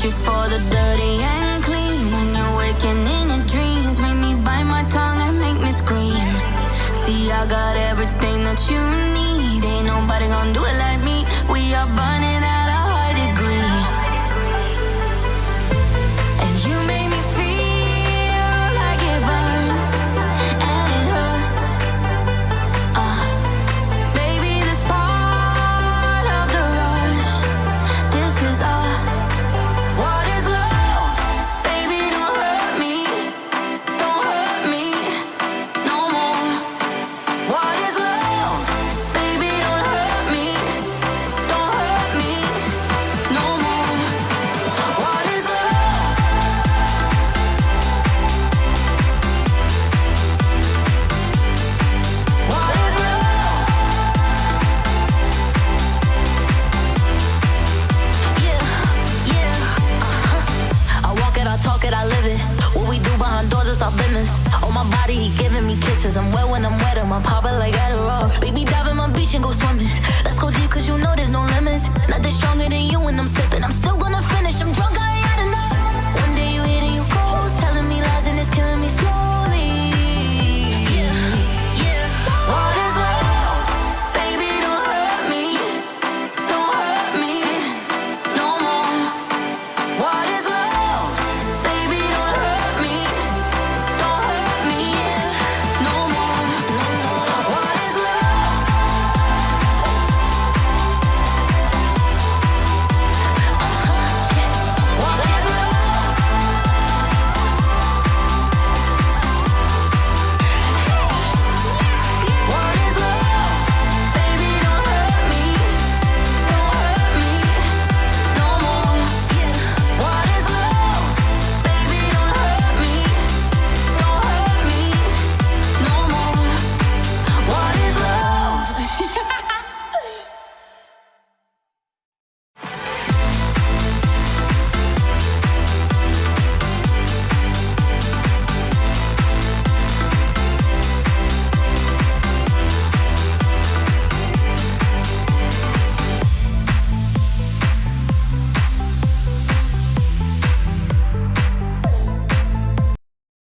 you for the dirty and clean. When you're waking in your dreams, make me bite my tongue and make me scream. See, I got everything that you need. Ain't nobody gonna do it like me. We are burning at a high degree. And you make me feel like it burns and it hurts. Baby, this part of the rush. This is us. What is love? Baby, don't hurt me. Don't hurt me no more. What is love? Baby, don't hurt me. Don't hurt me no more. What is love? What is love? Yeah. I walk it, I talk it, I live it. What we do behind doors is our business. On my body, he giving me kisses. I'm wet when I'm wet, I'm popping like Adderall. Baby, dive in my beach and go swimming. Let's go deep, cause you know there's no limits. Nothing stronger than you when I'm sipping. I'm still